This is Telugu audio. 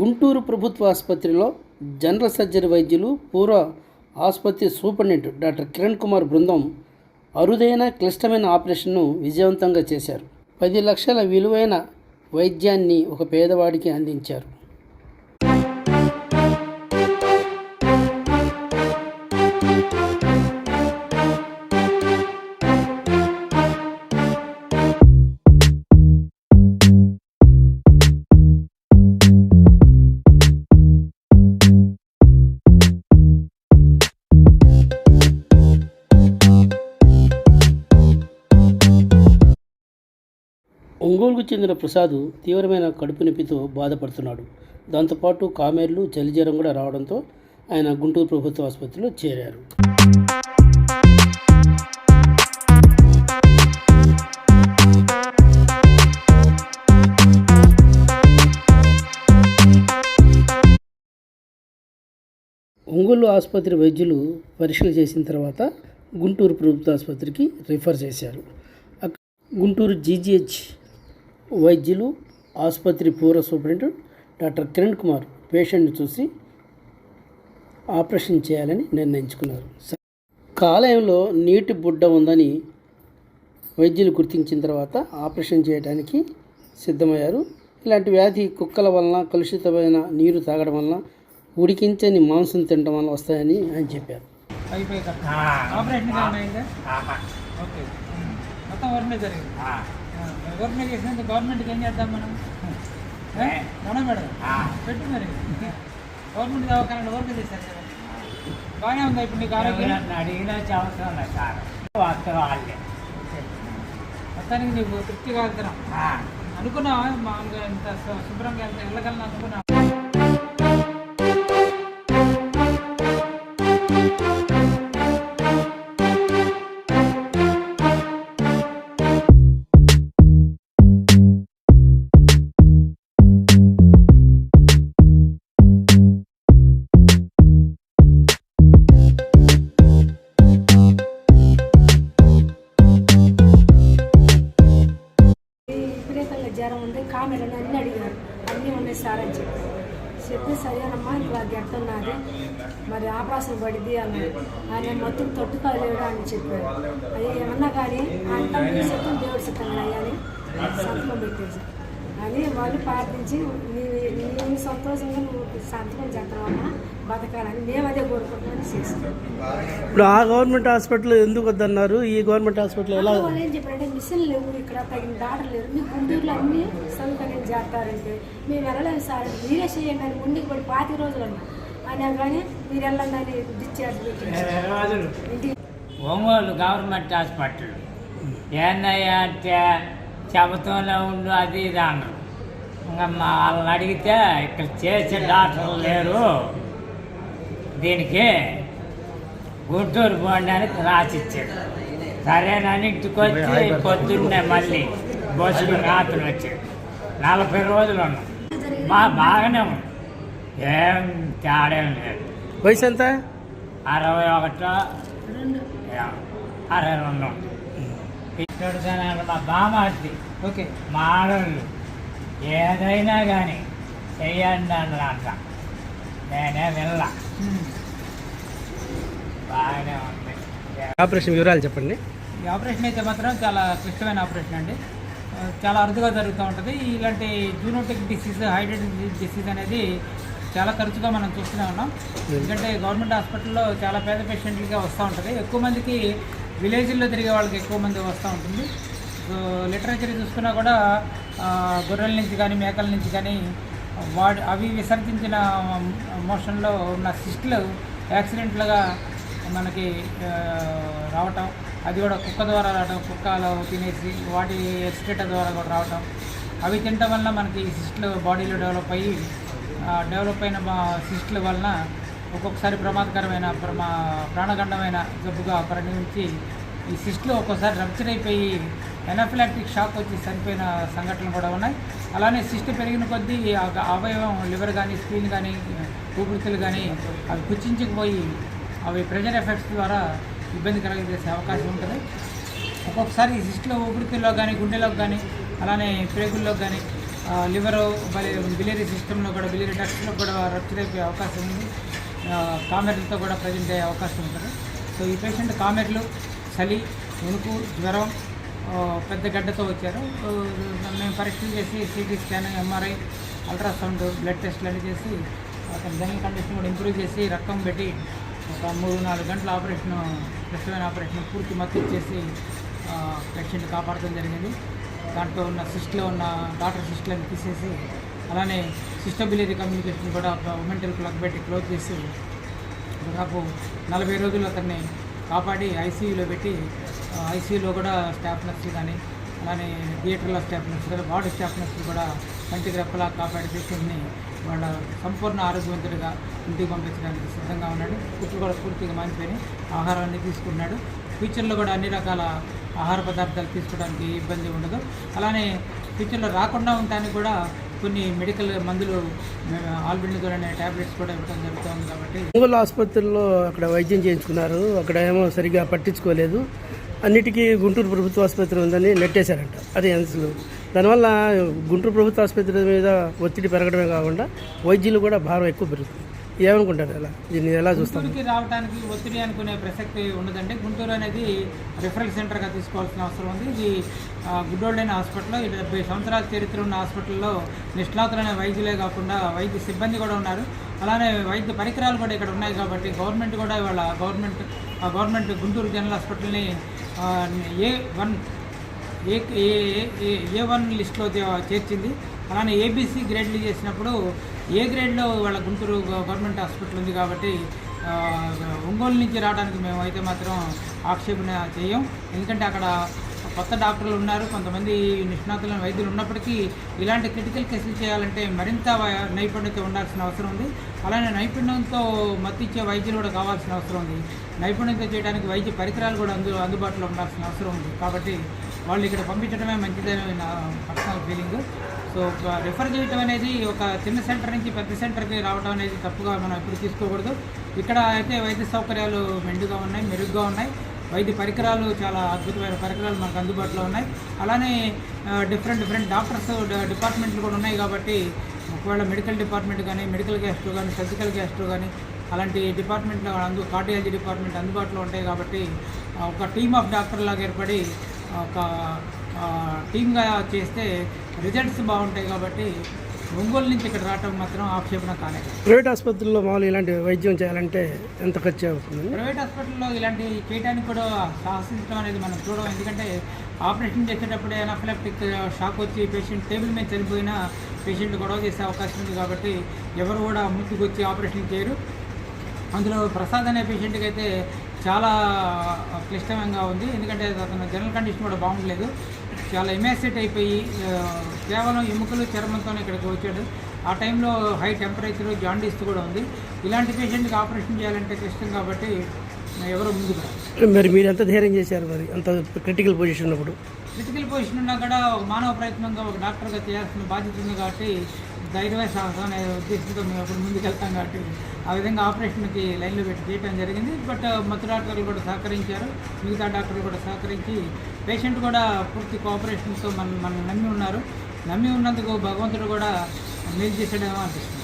గుంటూరు ప్రభుత్వ ఆసుపత్రిలో జనరల్ సర్జరీ వైద్యులు పూర్వ ఆసుపత్రి సూపరింటెండెంట్ డాక్టర్ కిరణ్ కుమార్ బృందం అరుదైన క్లిష్టమైన ఆపరేషన్ను విజయవంతంగా చేశారు. 10 లక్షల విలువైన వైద్యాన్ని ఒక పేదవాడికి అందించారు. ఒంగోలుకు చెందిన ప్రసాద్ తీవ్రమైన కడుపు నొప్పితో బాధపడుతున్నాడు. దాంతోపాటు కామెర్లు, చలిజ్వరం కూడా రావడంతో ఆయన గుంటూరు ప్రభుత్వ ఆసుపత్రిలో చేరారు. ఒంగోలు ఆసుపత్రి వైద్యులు పరీక్షలు చేసిన తర్వాత గుంటూరు ప్రభుత్వ ఆసుపత్రికి రిఫర్ చేశారు. గుంటూరు జీజీహెచ్ వైద్యులు ఆసుపత్రి పూర్వ సూపరింటెండెంట్ డాక్టర్ కిరణ్ కుమార్ పేషెంట్ని చూసి ఆపరేషన్ చేయాలని నిర్ణయించుకున్నారు. కాలేయంలో నీటి బుడ్డ ఉందని వైద్యులు గుర్తించిన తర్వాత ఆపరేషన్ చేయడానికి సిద్ధమయ్యారు. ఇలాంటి వ్యాధి కుక్కల వలన, కలుషితమైన నీరు తాగడం వలన, ఉడికించని మాంసం తినడం వల్ల వస్తాయని ఆయన చెప్పారు. మొత్తం వర్క్ మీద జరిగింది. వర్క్ మీద చేసినందుకు గవర్నమెంట్కి ఏం చేద్దాం మనం పెడదాం పెట్టు మరి. గవర్నమెంట్ దవాఖాన వర్క్ చేశారు కదా, బాగానే ఉందా ఇప్పుడు నీకు ఆరోగ్యం? అడిగిన అవసరం లేదు సార్, మొత్తానికి నీకు తృప్తిగా వెళ్తున్నాం అనుకున్నావా? మామూలుగా ఇంత శుభ్రంగా వెళ్ళగలను అనుకున్నావా? జ్వరం ఉంది, కామెరని అన్నీ అడిగారు. అన్నీ ఉన్నాయి సార్ అని చెప్తే సరేనమ్మా ఇలా గెట్టున్నది, మరి ఆపరేషన్ పడిద్ది అన్నాడు. ఆయన మొత్తం తొట్టుకోలేడు అని చెప్పారు. అయ్యా ఏమన్నా కానీ అంతా మీ సిద్ధం దేవుడి సిద్ధం అయ్యాని సంతకం పెట్టేసి అని వాళ్ళు ప్రార్థించి నీ సంతోషంగా నువ్వు సంతకం చేస్తావమ్మా బతకాలని మేము అదే కోరుకుంటామని చేసాం. ఇప్పుడు ఆ గవర్నమెంట్ హాస్పిటల్ ఎందుకు వద్దన్నారు? ఈ గవర్నమెంట్ హాస్పిటల్ ఎలా ఏం చెప్పారంటే మిషన్ లేవు, ఇక్కడ తగిన డాక్టర్ లేరు, మీ గుంటూరులో అన్ని సౌకర్యం చేస్తారంటే మేము వెళ్ళలేము సార్, మీరే చేయండి అని ముందుకు పడి 5 రోజులు అయినా కానీ మీరు వెళ్ళండి అని డిశ్చార్జ్ పెట్టి. ఒంగోలు గవర్నమెంట్ హాస్పిటల్ ఏందయ్యా అంటే చెబుతూనే ఉండు అది ఇది అన్నారు. ఇంకా వాళ్ళని అడిగితే ఇక్కడ చేసే డాక్టర్లు లేరు, దీనికి గుంటూరు పోండి అని రాసిచ్చాడు. సరేనని ఇంటికి వచ్చి పొద్దున్నే మళ్ళీ బస్సులు రాత్రి వచ్చాడు. 40 రోజులు ఉన్నాం, బాగానే ఉంది, ఏం తేడేం లేదు. వయసు ఎంత? 61, 62. మా బామార్ది, ఓకే, మా ఆడవాళ్ళు ఏదైనా కానీ చెయ్యండి అన్నారు అంట. నేనే వెళ్ళా, బాగానే ఉంది. ఆపరేషన్ వివరాలు చెప్పండి. ఈ ఆపరేషన్ అయితే మాత్రం చాలా క్లిష్టమైన ఆపరేషన్ అండి. చాలా అరుదుగా జరుగుతూ ఉంటుంది. ఇలాంటి జూనోటిక్ డిసీజ్, హైడ్రోటిక్ డిసీజ్ అనేది చాలా తరచుగా మనం చూస్తూనే ఉన్నాం. ఎందుకంటే గవర్నమెంట్ హాస్పిటల్లో చాలా పేద పేషెంట్లుగా వస్తూ ఉంటుంది. ఎక్కువ మందికి విలేజ్ల్లో తిరిగే వాళ్ళకి ఎక్కువ మంది వస్తూ ఉంటుంది. సో లిటరేచర్ చూసుకున్నా కూడా గొర్రెల నుంచి కానీ, మేకల నుంచి కానీ అవి విసర్జించిన మోషన్లో ఉన్న సిస్టులు యాక్సిడెంట్లుగా మనకి రావటం, అది కూడా కుక్క ద్వారా రావటం, కుక్కలు తినేసి వాటి ఎక్స్క్రీటర్ ద్వారా కూడా రావటం, అవి తినటం వల్ల మనకి ఈ సిస్టులు బాడీలో డెవలప్ అయిన సిస్టుల వలన ఒక్కొక్కసారి ప్రమాదకరమైన ప్రాణగండమైన జబ్బుగా పరిణమించి ఈ సిస్టులు ఒక్కోసారి రప్చర్ అయిపోయి ఎనాఫిలాక్టిక్ షాక్ వచ్చి చనిపోయిన సంఘటనలు కూడా ఉన్నాయి. అలానే సిస్ట్ పెరిగిన కొద్దీ అవయవం లివర్ కానీ, స్క్రీన్ కానీ, ఊపిరితిత్తులు కానీ అవి కుచించుకుపోయి అవి ప్రెషర్ ఎఫెక్ట్స్ ద్వారా ఇబ్బంది కలిగజేసే అవకాశం ఉంటుంది. ఒక్కొక్కసారి ఈ సిస్టులో ఊపిరితిత్తుల్లో కానీ, గుండెలోకి కానీ, అలానే ప్రేగుల్లో కానీ లివర్ బిలియరీ సిస్టంలో కూడా బిలియరీ డక్ట్స్లో కూడా రప్చర్ అయిపోయే అవకాశం ఉంది. కామెర్లతో కూడా ప్రజెంట్ అయ్యే అవకాశం ఉంటుంది. సో ఈ పేషెంట్ కామెర్లు, చలి, వణుకు, జ్వరం, పెద్ద గడ్డతో వచ్చారు. మేము పరీక్షలు చేసి CT scan, MRI, ultrasound, blood టెస్ట్లు అన్నీ చేసి అతని జనరల్ కండిషన్ కూడా ఇంప్రూవ్ చేసి రక్తం పెట్టి ఒక 3-4 గంటల క్లిష్టమైన ఆపరేషన్ పూర్తి మత్తు ఇచ్చేసి పేషెంట్ కాపాడటం జరిగింది. దాంట్లో ఉన్న సిస్ట్లో ఉన్న డాక్టర్ సిస్ట్లను తీసేసి అలానే సిస్టోబిలియరీ కమ్యూనికేషన్ కూడా ఉమెన్ ప్లగ్ పెట్టి క్లోజ్ చేసి దాదాపు 40 రోజులు అతన్ని కాపాడి ఐసీయూలో పెట్టి ఐసీయూలో కూడా స్టాఫ్ నర్సులు కానీ అలానే థియేటర్లో స్టాఫ్ నర్సులు కానీ వార్డు స్టాఫ్ నర్సులు కూడా కంటికి రెప్పలా కాపాడి పేషెంట్ని వాళ్ళ సంపూర్ణ ఆరోగ్యవంతుడిగా ఇంటికి పంపించడానికి సిద్ధంగా ఉన్నాడు. కుట్లు కూడా పూర్తిగా మానిపోయినాయి. ఆహారాన్ని తీసుకున్నాడు. ఫ్యూచర్లో కూడా అన్ని రకాల ఆహార పదార్థాలు తీసుకోవడానికి ఇబ్బంది ఉండదు. అలానే ఫ్యూచర్లో రాకుండా ఉండడానికి కూడా కొన్ని మెడికల్ మందులు ఆల్బెండజోల్ అనే ట్యాబ్లెట్స్ కూడా ఇవ్వడం జరుగుతుంది. కాబట్టి ఒంగోలు ఆసుపత్రిలో అక్కడ వైద్యం చేయించుకున్నారు. అక్కడ ఏమో సరిగా పట్టించుకోలేదు. అన్నిటికీ గుంటూరు ప్రభుత్వ ఆసుపత్రి ఉందని నెట్టేశారంట. అది అసలు దానివల్ల గుంటూరు ప్రభుత్వ ఆసుపత్రి మీద ఒత్తిడి పెరగడమే కాకుండా వైద్యులు కూడా భారం ఎక్కువ పెరుగుతుంది. ఏమనుకుంటారు? ఎలా దీన్ని ఎలా చూస్తారు? గుంటూరుకి రావడానికి ఒత్తిడి అనుకునే ప్రసక్తి ఉండదండి. గుంటూరు అనేది రిఫరల్ సెంటర్గా తీసుకోవాల్సిన అవసరం ఉంది. ఇది గుడ్ అయిన హాస్పిటల్. 70 సంవత్సరాల చరిత్ర ఉన్న హాస్పిటల్లో నిష్ణాతులైన వైద్యులే కాకుండా వైద్య సిబ్బంది కూడా ఉన్నారు. అలానే వైద్య పరికరాలు కూడా ఇక్కడ ఉన్నాయి. కాబట్టి గవర్నమెంట్ కూడా ఇవాళ గవర్నమెంట్ గుంటూరు జనరల్ హాస్పిటల్ని A1 లిస్ట్లో చేర్చింది. అలానే ఏబీసీ గ్రేడ్లు చేసినప్పుడు ఏ గ్రేడ్లో వాళ్ళ గుంటూరు గవర్నమెంట్ హాస్పిటల్ ఉంది. కాబట్టి ఒంగోలు నుంచి రావడానికి మేము అయితే మాత్రం ఆక్షేపణ చేయం. ఎందుకంటే అక్కడ కొత్త డాక్టర్లు ఉన్నారు, కొంతమంది నిష్ణాతులైన వైద్యులు ఉన్నప్పటికీ ఇలాంటి క్రిటికల్ కేసులు చేయాలంటే మరింత నైపుణ్యత ఉండాల్సిన అవసరం ఉంది. అలానే నైపుణ్యంతో మత్తిచ్చే వైద్యులు కూడా కావాల్సిన అవసరం ఉంది. నైపుణ్యత చేయడానికి వైద్య పరికరాలు కూడా అందుబాటులో ఉండాల్సిన అవసరం ఉంది. కాబట్టి వాళ్ళు ఇక్కడ పంపించడమే మంచిదని నా పర్సనల్ ఫీలింగ్. సో రిఫర్ చేయటం అనేది ఒక చిన్న సెంటర్ నుంచి పెద్ద సెంటర్కి రావడం అనేది తప్పుగా మనం ఎప్పుడు తీసుకోకూడదు. ఇక్కడ అయితే వైద్య సౌకర్యాలు మెండుగా ఉన్నాయి, మెరుగ్గా ఉన్నాయి. వైద్య పరికరాలు చాలా అద్భుతమైన పరికరాలు మనకు అందుబాటులో ఉన్నాయి. అలానే డిఫరెంట్ డాక్టర్స్ డిపార్ట్మెంట్లు కూడా ఉన్నాయి. కాబట్టి ఒకవేళ మెడికల్ డిపార్ట్మెంట్ కానీ, మెడికల్ గ్యాస్ట్రో కానీ, సర్జికల్ గ్యాస్ట్రో కానీ అలాంటి డిపార్ట్మెంట్లో కార్డియాలజీ డిపార్ట్మెంట్ అందుబాటులో ఉంటాయి. కాబట్టి ఒక టీమ్ ఆఫ్ డాక్టర్ లాగా ఏర్పడి ఒక టీమ్గా చేస్తే రిజల్ట్స్ బాగుంటాయి. కాబట్టి ఒంగోలు నుంచి ఇక్కడ రావటం మాత్రం ఆక్షేపణ కాలేదు. ప్రైవేట్ ఆసుపత్రుల్లో మామూలు ఇలాంటి వైద్యం చేయాలంటే ఎంత ఖర్చు అవుతుంది? ప్రైవేట్ హాస్పిటల్లో ఇలాంటి చేయడానికి కూడా సాహసించడం అనేది మనం చూడడం. ఎందుకంటే ఆపరేషన్ చేసేటప్పుడే ఎనాఫిలాక్టిక్ షాక్ వచ్చి పేషెంట్ టేబుల్ మీద చనిపోయినా పేషెంట్ గొడవ చేసే అవకాశం ఉంది. కాబట్టి ఎవరు కూడా ముందుకు వచ్చి ఆపరేషన్ చేయరు. అందులో ప్రసాద్ అనే పేషెంట్కి అయితే చాలా క్లిష్టంగా ఉంది. ఎందుకంటే అతను జనరల్ కండిషన్ కూడా బాగుండలేదు. చాలా ఎమాసియేట్ అయిపోయి కేవలం ఎముకలు చర్మంతోనే ఇక్కడికి వచ్చాడు. ఆ టైంలో హై టెంపరేచర్, జాండీస్ కూడా ఉంది. ఇలాంటి పేషెంట్కి ఆపరేషన్ చేయాలంటే కష్టం. కాబట్టి ఎవరో ముందుకు రాదు. మరి మీరు ఎంత ధైర్యం చేశారు? మరి అంత క్రిటికల్ పొజిషన్ ఉన్నప్పుడు? క్రిటికల్ పొజిషన్ ఉన్నా కూడా ఒక మానవ ప్రయత్నంగా ఒక డాక్టర్గా చేయాల్సిన బాధ్యత ఉంది. కాబట్టి ధైర్యమే సాహసం అనే ఉద్దేశంతో మేము అప్పుడు ముందుకు వెళ్తాం. కాబట్టి ఆ విధంగా ఆపరేషన్కి లైన్లో పెట్టి చేయడం జరిగింది. బట్ మత్తు డాక్టర్లు కూడా సహకరించారు, మిగతా డాక్టర్లు కూడా సహకరించి పేషెంట్ కూడా పూర్తి కోఆపరేషన్తో మనం నమ్మి ఉన్నారు. నమ్మి ఉన్నందుకు భగవంతుడు కూడా మేలు చేసాడేమో అనిపిస్తుంది.